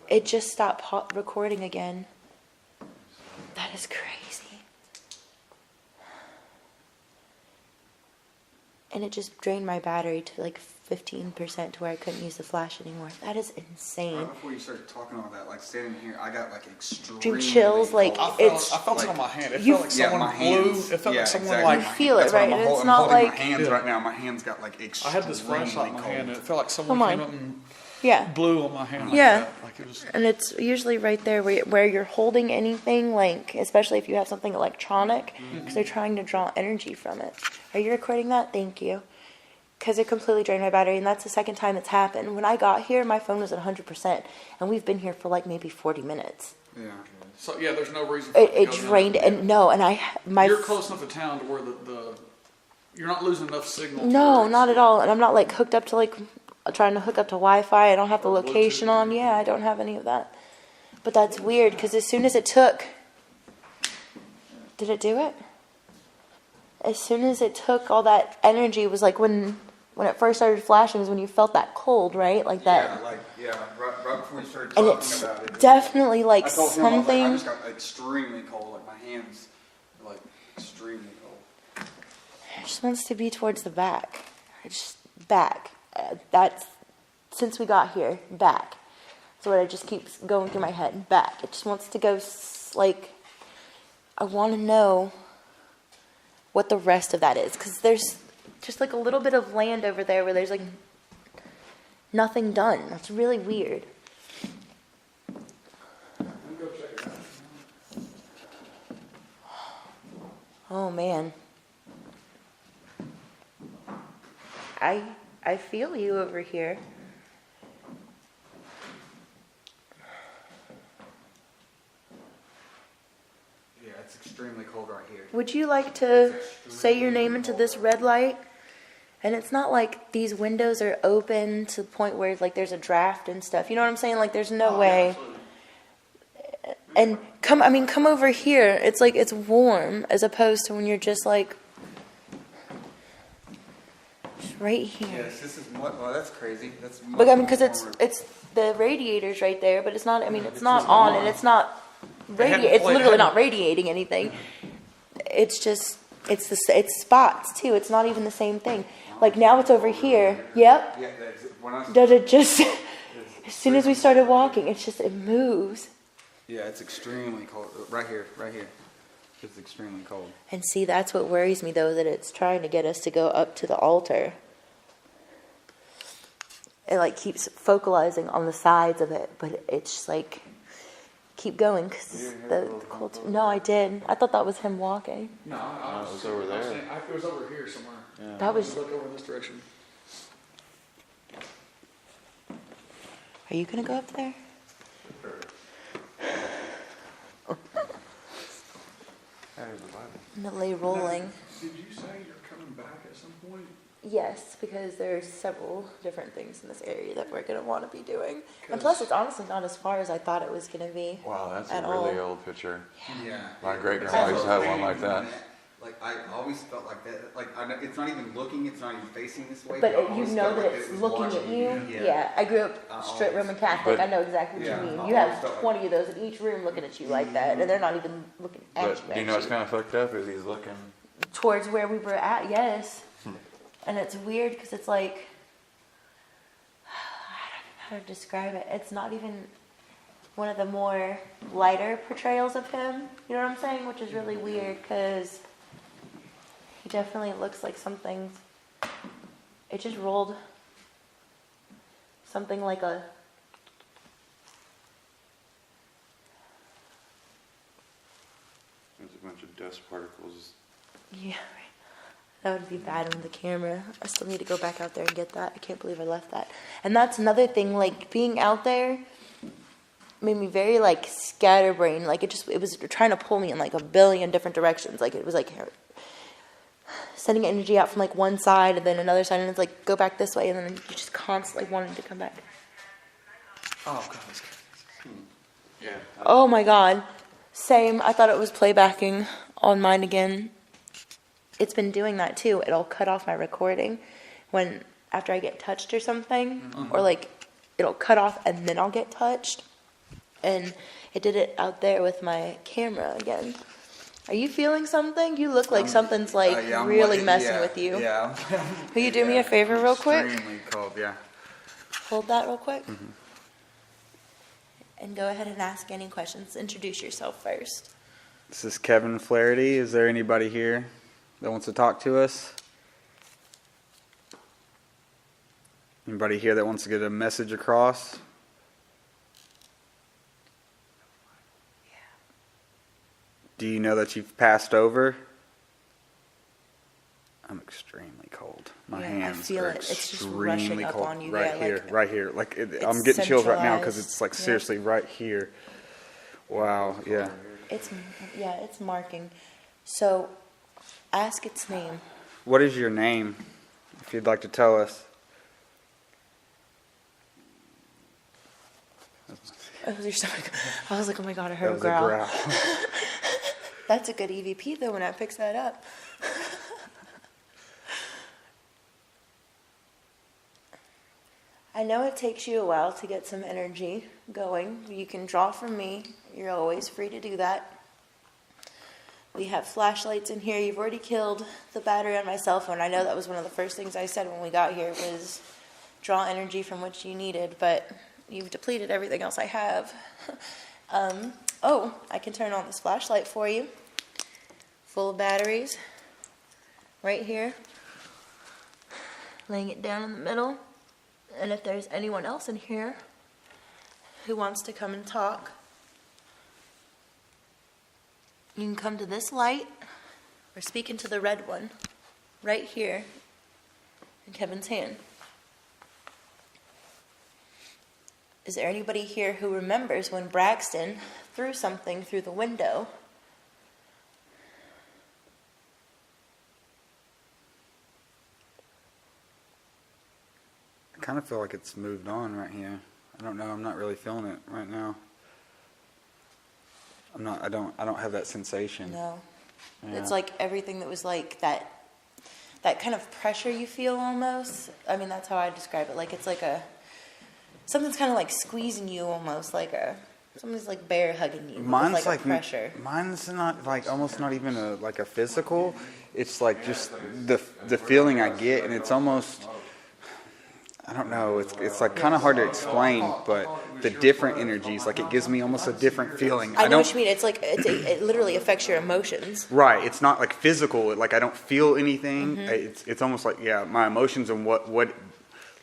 It just stopped recording again. That is crazy. And it just drained my battery to like 15% to where I couldn't use the flash anymore. That is insane. Right before you started talking all that, like standing here, I got like extreme chills. Like cold. I felt it on my hand. It felt like someone blew. It felt like someone exactly. like. You feel it, right? I'm And it's I'm not holding like my hands right now. My hands got like I extremely had this flashlight in my hand, and it felt like someone came up and yeah. blew on my hand. Like Yeah. that. Like it was. And it's usually right there where you're holding anything, like especially if you have something electronic, because they're trying to draw energy from it. Are you recording that? Thank you. Because it completely drained my battery, and that's the second time it's happened. When I got here, my phone was at 100%, and we've been here for like maybe 40 minutes. Yeah. So yeah, there's no reason. For it drained, and no, and You're close enough to town to where you're not losing enough signal. No, not at all, and I'm not like hooked up to like trying to hook up to Wi-Fi. I don't have the location on. Yeah, I don't have any of that. But that's weird because as soon as it took, did it do it? As soon as it took all that energy, it was like when it first started flashing is when you felt that cold, right? Like that. Yeah, right before we started and talking it's about it. Definitely like I told him, something. I just got extremely cold, like my hands were like extremely cold. It just wants to be towards the back. It's just back. That's since we got here, back. So it just keeps going through my head, back. It just wants to go like, I want to know what the rest of that is, because there's just like a little bit of land over there where there's like nothing done. That's really weird. Oh man, I feel you over here. Yeah, it's extremely cold right here. Would you like to say your name into this red light? And it's not like these windows are open to the point where like there's a draft and stuff. You know what I'm saying? Like there's no way. And come over here. It's like it's warm as opposed to when you're just like right here. Yes, this is what. Well, that's crazy. That's. But I mean, because it's the radiators right there, but it's not. I mean, it's not on and it's not It's literally not radiating anything. It's just it's spots too. It's not even the same thing. Like now it's over here. Yep. Yeah, Does it just? As soon as we started walking, it moves. Yeah, it's extremely cold. Right here. It's extremely cold. And see, that's what worries me though, that it's trying to get us to go up to the altar. It like keeps focalizing on the sides of it, but it's just like keep going because the cold. No, I did. I thought that was him walking. No, it was over there. It was over here somewhere. Yeah. That was. Look over this direction. Are you gonna go up there? I'm gonna lay rolling. Did you say you're coming back at some point? Yes, because there's several different things in this area that we're going to want to be doing. And plus, it's honestly not as far as I thought it was going to be. Wow, that's at a really all. old picture. Yeah. My great grandma used to have one like that. Like I always felt like that. Like it's not even looking. It's not even facing this way. But I you always know felt that like it's it was looking at watching you. me. Yeah, I grew up straight Roman Catholic. But- I know exactly what Yeah, you mean. I You always have felt like- 20 of those in each room looking at you like that, and they're not even looking at you. But you know what's kind of fucked up is he's looking. Towards where we were at, yes. And it's weird because it's like, I don't know how to describe it. It's not even one of the more lighter portrayals of him. You know what I'm saying? Which is really weird because he definitely looks like something. It just rolled something like a. There's a bunch of dust particles. Yeah, right. That would be bad on the camera. I still need to go back out there and get that. I can't believe I left that. And that's another thing, like being out there made me very like scatterbrained. Like it was trying to pull me in like a billion different directions. Like it was like sending energy out from like one side and then another side, and it's like go back this way, and then you just constantly wanted to come back. Oh god, that's crazy. Yeah. Oh my god. Same. I thought it was playbacking on mine again. It's been doing that too. It'll cut off my recording when after I get touched or something, or like it'll cut off and then I'll get touched. And it did it out there with my camera again. Are you feeling something? You look like something's like yeah, I'm really like- messing yeah, with you. Yeah. Will you do me a favor real quick? Extremely cold, yeah. Hold that real quick. And go ahead and ask any questions. Introduce yourself first. This is Kevin Flaherty. Is there anybody here that wants to talk to us? Anybody here that wants to get a message across? Do you know that you've passed over? I'm extremely cold. My Yeah, I hands feel are it. It's just extremely rushing up cold. on you. Right Yeah, here, like, right here. Like I'm it's getting chills right now because centralized. it's like Yeah. seriously right here. Wow. Yeah. It's marking. So ask its name. What is your name? If you'd like to tell us. Oh, your stomach. I was like, oh my god, I That heard a was growl. a growl. That's a good EVP though when I picks that up. I know it takes you a while to get some energy going. You can draw from me. You're always free to do that. We have flashlights in here. You've already killed the battery on my cell phone. I know that was one of the first things I said when we got here was draw energy from what you needed, but you've depleted everything else I have. I can turn on this flashlight for you. Full of batteries. Right here. Laying it down in the middle. And if there's anyone else in here who wants to come and talk, you can come to this light or speak into the red one right here in Kevin's hand. Is there anybody here who remembers when Braxton threw something through the window? I kind of feel like it's moved on right here. I don't know. I'm not really feeling it right now. I don't have that sensation. No. Yeah. It's like everything that was like that kind of pressure you feel almost. I mean, that's how I describe it. Like it's like something's kind of like squeezing you almost, like something's like bear hugging you. Mine's with like like a pressure. Mine's not like almost not even a physical. It's like just the feeling I get, and it's almost, I don't know. It's like kind of hard to explain, but the different energies, like it gives me almost a different feeling. I know what you mean. It's like it literally affects your emotions. Right. It's not like physical. Like I don't feel anything. Mm-hmm. It's almost like my emotions and what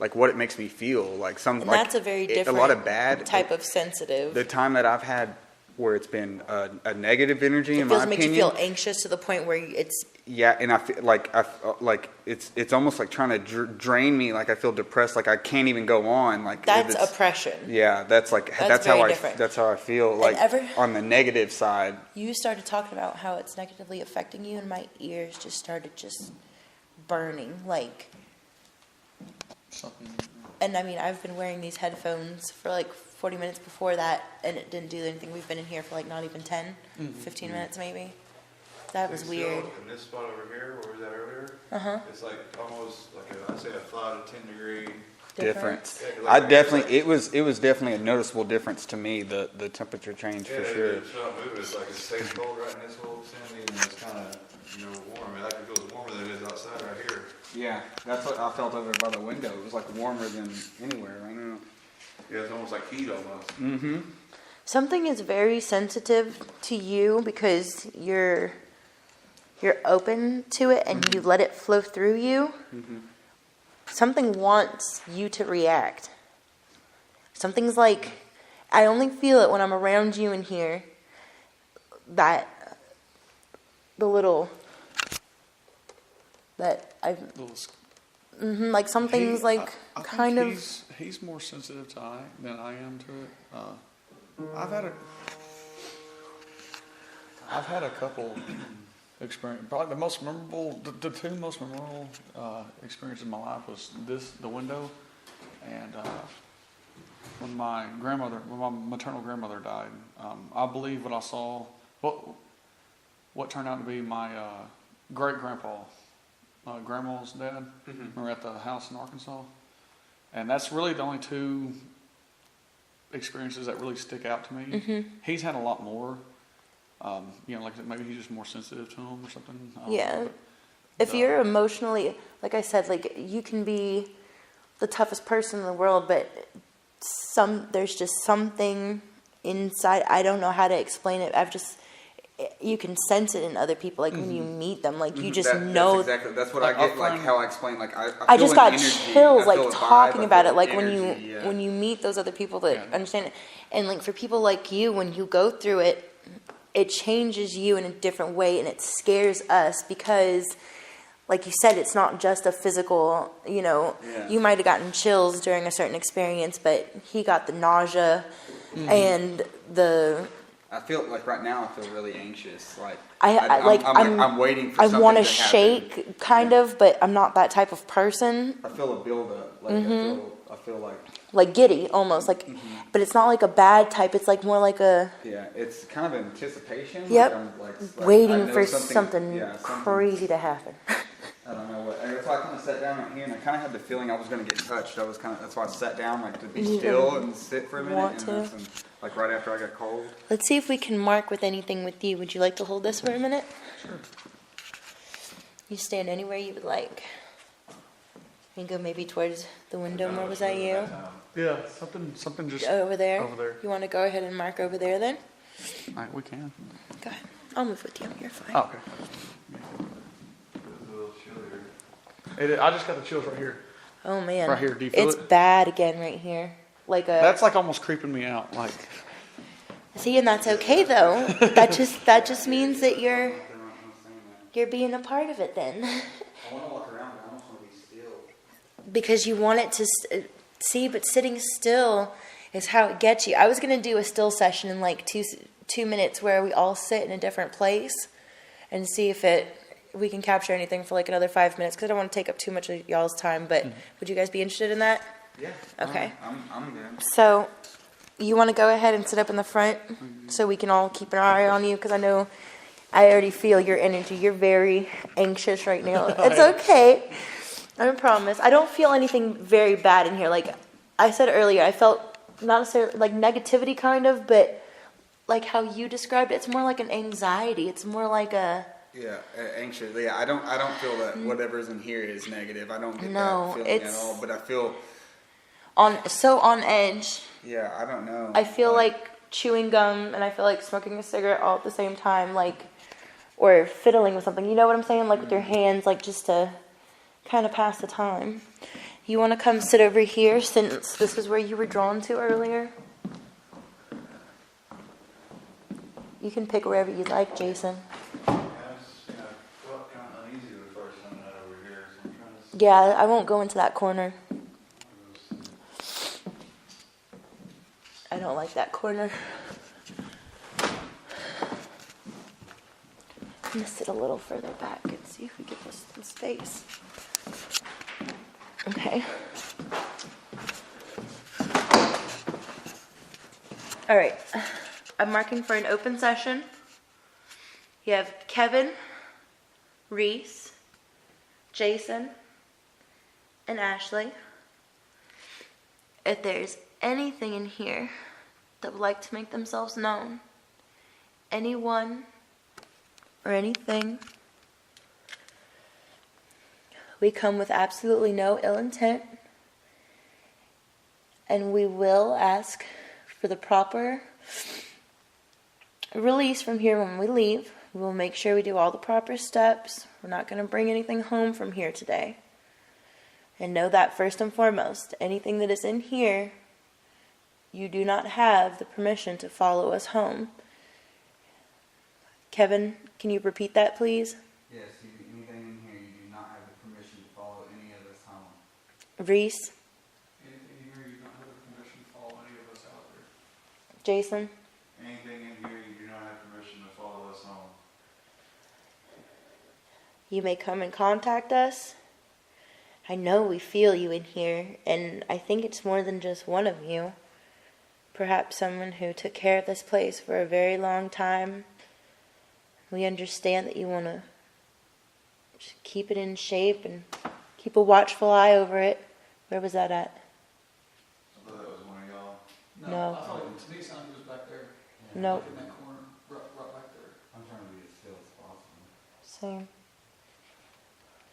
it makes me feel. Like some. And like that's a very different a lot of bad type of sensitive. The time that I've had where it's been a negative energy, in It my feels makes you opinion. feel anxious to the point where it's Yeah, and I feel like it's almost like trying to drain me. Like I feel depressed. Like I can't even go on. Like that's it's, oppression. Yeah, that's very how different. that's how I feel. Like on the negative side. You started talking about how it's negatively affecting you, and my ears just started burning. Like, Something. and I mean, I've been wearing these headphones for like 40 minutes before that, and it didn't do anything. We've been in here for like not even 10, 15 minutes maybe. That was weird. In this spot over here, where was that earlier? It's like almost like I'd say a 5 to 10 degree. Difference. Yeah, I like- definitely it was definitely a noticeable difference to me. The temperature change Yeah, for sure. it's not moving. It's like it stays cold right in this whole vicinity, and it's kind of warm. It actually feels warmer than it is outside right here. Yeah, that's what I felt over by the window. It was like warmer than anywhere right now. Yeah, it's almost like heat almost. Mm-hmm. Something is very sensitive to you because you're open to it and you let it flow through you. Something wants you to react. Something's like, I only feel it when I'm around you in here. That like something's I kind think of. he's more sensitive than I am to it. I've had a couple experience. Probably the most memorable, the two most memorable experiences in my life was the window, and when my maternal grandmother died. I believe what I saw, what turned out to be my great grandpa, grandma's dad. We were at the house in Arkansas, and that's really the only two experiences that really stick out to me. He's had a lot more. You know, like maybe he's just more sensitive to them or something. I don't Yeah. know, If but, you're emotionally, like I said, like you can be the toughest person in the world, but there's just something inside. I don't know how to explain it. You can sense it in other people. Like when you meet them, like you just know. That's what Like, I get. I'll Like find- how I explain. Like I I feel just an got energy. chills I like feel a talking vibe, I about feel it. Like energy, yeah. when you meet those other people that Yeah. understand it, and like for people like you, when you go through it, it changes you in a different way, and it scares us because, like you said, it's not just a physical. You know, Yeah. you might have gotten chills during a certain experience, but he got the nausea and the. I feel like right now I feel really anxious. Like I'm waiting for I something want to to happen. shake, kind of, but I'm not that type of person. I feel a buildup. Like I feel like Like giddy, almost like, but it's not like a bad type. It's like more like a yeah. It's kind of anticipation. Yep. Like I'm like I waiting know for something yeah, something- crazy to happen. I don't know what. And so I kind of sat down right here, and I kind of had the feeling I was going to get touched. That's why I sat down, like to be You still and sit for a minute. want And to? that's when, like right after I got cold. Let's see if we can mark with anything with you. Would you like to hold this for a minute? Sure. You stand anywhere you would like. You can go maybe towards the window more. Was that you? Yeah, something just Over there? over there. You want to go ahead and mark over there then? All right, we can. Go ahead. I'll move with you. You're fine. Oh, okay. It's a little chillier. I just got the chills right here. Oh man. Right here, do you feel It's it? bad again right here. Like a That's like almost creeping me out. Like, See, and that's okay though. That just means that you're being a part of it then. I want to walk around, but I almost want to be still. Because you want it to see, but sitting still is how it gets you. I was going to do a still session in like 2 minutes where we all sit in a different place and see if we can capture anything for like another 5 minutes, because I don't want to take up too much of y'all's time, but would you guys be interested in that? Yeah. Okay. I'm good. So you want to go ahead and sit up in the front so we can all keep an eye on you, because I already feel your energy. You're very anxious right now. It's okay. I promise. I don't feel anything very bad in here. Like I said earlier, I felt not necessarily like negativity kind of, but like how you described it, it's more like an anxiety. It's more like a... Yeah, anxious. Yeah, I don't feel that whatever's in here is negative. I don't get No, that feeling at it's- all. But I feel, on edge. yeah, I don't know. I feel like chewing gum and I feel like smoking a cigarette all at the same time, like, or fiddling with something. You know what I'm saying? Like with your hands, like just to kind of pass the time. You want to come sit over here since this is where you were drawn to earlier? You can pick wherever you like, Jason. I felt kind of uneasy the first time that over here, so I'm trying to. Yeah, I won't go into that corner. I don't like that corner. I'm going to sit a little further back and see if we get this some space. Okay. All right. I'm marking for an open session. You have Kevin, Reese, Jason, and Ashley. If there's anything in here that would like to make themselves known, anyone or anything, we come with absolutely no ill intent, and we will ask for the proper release from here when we leave. We will make sure we do all the proper steps. We're not going to bring anything home from here today. And know that first and foremost, anything that is in here, you do not have the permission to follow us home. Kevin, can you repeat that, please? Yes, anything in here, you do not have the permission to follow any of us home. Reese, anything here, you don't have the permission to follow any of us out there. Jason, Anything in here, you do not have permission to follow us home. you may come and contact us. I know we feel you in here, and I think it's more than just one of you. Perhaps someone who took care of this place for a very long time. We understand that you want to just keep it in shape and keep a watchful eye over it. Where was that at? I thought that was one of y'all. No. I thought to me it sounded it was back there. No. Like in that corner, right back there. I'm trying to be as still as possible. Same.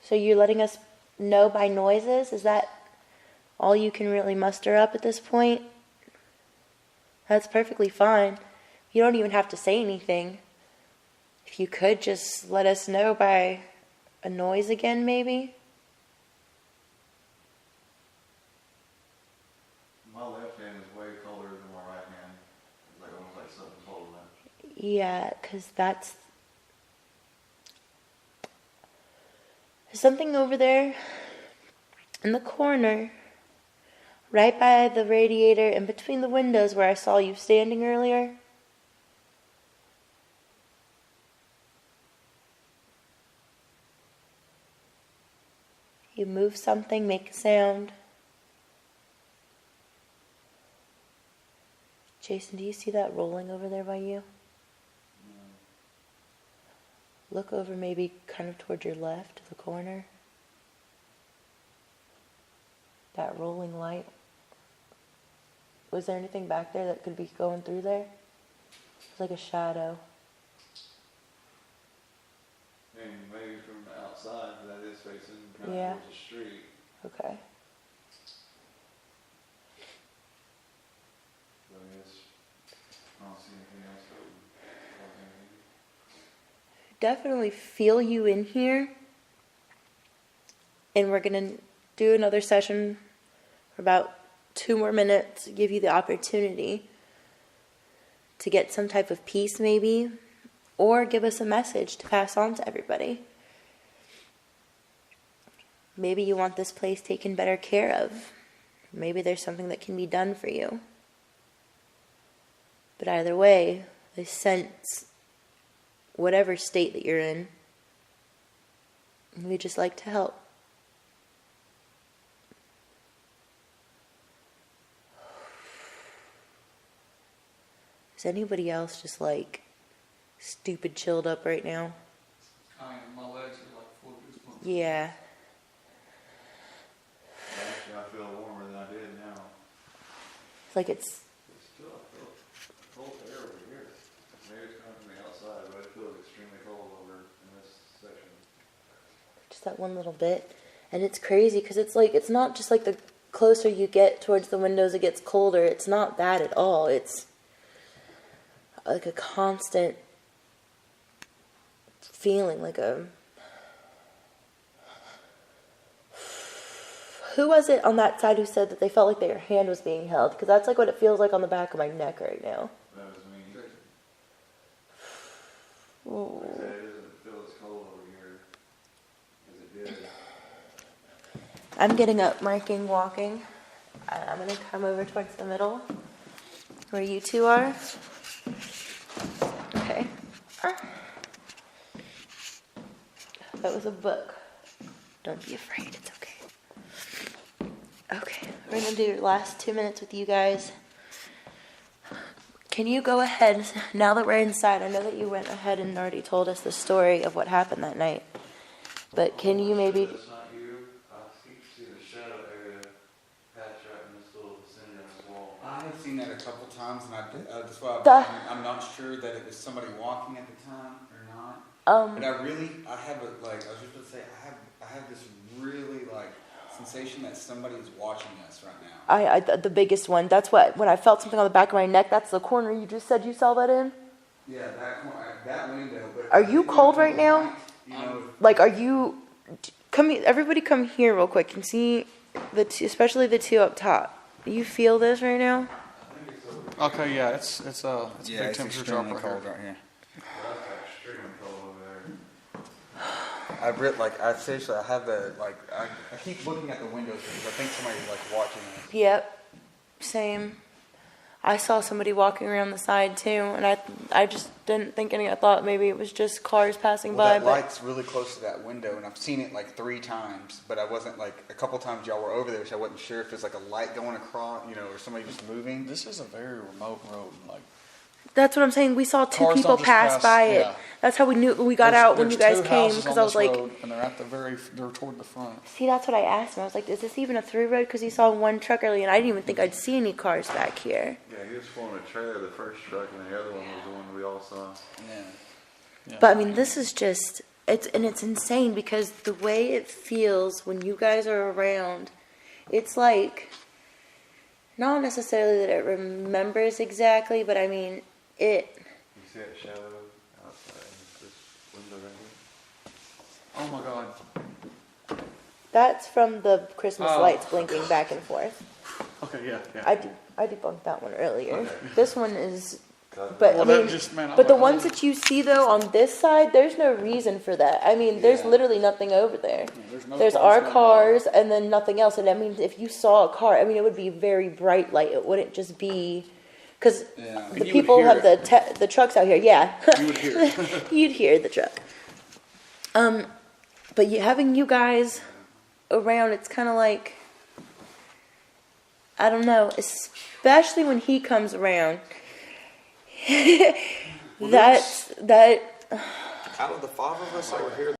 So you're letting us know by noises? Is that all you can really muster up at this point? That's perfectly fine. You don't even have to say anything. If you could just let us know by a noise again, maybe? My left hand is way colder than my right hand. It's like almost like something's holding it. Yeah, because that's... There's something over there in the corner, right by the radiator and between the windows where I saw you standing earlier. You move something, make a sound. Jason, do you see that rolling over there by you? Look over maybe kind of towards your left, the corner. That rolling light. Was there anything back there that could be going through there? It's like a shadow. I mean, maybe from the outside, that is facing kind Yeah. of towards the street. Okay. But I guess I don't see anything else that would cause anything. Definitely feel you in here. And we're going to do another session for about 2 more minutes to give you the opportunity to get some type of peace maybe, or give us a message to pass on to everybody. Maybe you want this place taken better care of. Maybe there's something that can be done for you. But either way, I sense whatever state that you're in, we'd just like to help. Is anybody else just like stupid chilled up right now? Kind of, my legs are like full of goosebumps. Yeah. Actually, I feel warmer than I did now. It's like it's It's still, I feel cold air over here. Maybe it's coming from the outside, but it feels extremely cold over in this section. just that one little bit. And it's crazy because it's like, it's not just like the closer you get towards the windows it gets colder. It's not that at all. It's like a constant feeling, like a... Who was it on that side who said that they felt like their hand was being held? Because that's like what it feels like on the back of my neck right now. That was me. Ooh. Like I said, it doesn't feel as cold over here as it did. I'm getting up, marking, walking. And I'm going to come over towards the middle where you two are. Okay. That was a book. Don't be afraid, it's okay. Okay, we're going to do last 2 minutes with you guys. Can you go ahead, now that we're inside, I know that you went ahead and already told us the story of what happened that night, but can you maybe... That's not you. I see the shadow area patch right in this little vicinity on this wall. I have seen that a couple times, and that's why I'm not sure that it was somebody walking at the time or not. But I have a, like, I was just going to say, I have this really, like, sensation that somebody is watching us right now. The biggest one, that's what, when I felt something on the back of my neck, that's the corner you just said you saw that in? Yeah, that window. But Are you cold right now? You know, Like, are you... Everybody come here real quick and see, especially the two up top. Do you feel this right now? Okay, yeah, it's a big temperature drop extremely right cold here. right here. That's extremely cold over there. I seriously, I have the, like, I keep looking at the windows because I think somebody's, like, watching us. Yep, same. I saw somebody walking around the side too, and I just didn't think any. I thought maybe it was just cars passing Well, by. that light's really close to that window, and I've seen it like 3 times, but I wasn't like a couple times y'all were over there, so I wasn't sure if there's like a light going across, or somebody just moving. This is a very remote road. Like, That's what I'm saying. We saw two Cars people don't just pass by it. yeah. That's how we knew we got There's- out when you there's guys two came houses because on I was this like, road, and they're toward the front. see, that's what I asked him. I was like, is this even a through road? Because he saw one truck earlier, and I didn't even think I'd see any cars back here. Yeah, he was pulling a trailer, the first truck, and the other one was the one we all saw. Yeah. But I mean, this is just it's insane because the way it feels when you guys are around, it's like not necessarily that it remembers exactly, but I mean it. You see that shadow outside this window right here? Oh my God. That's from the Christmas Oh. lights blinking back and forth. Okay, yeah. I debunked that one earlier. Okay. This one is, but Well, I that mean, just, man, I'm but the like, ones that you see though on this side, there's no reason for that. I mean, there's Yeah. literally nothing over there. no There's cars our going cars and then nothing else. And I mean, if you saw a car, I mean, it would be very bright light. It wouldn't just be because Yeah. And the you would people hear have it. the trucks out here. Yeah, You would hear it. you'd hear the truck. But having you guys around, it's kind of like, I don't know, especially when he comes around. That Out of the five of us that were here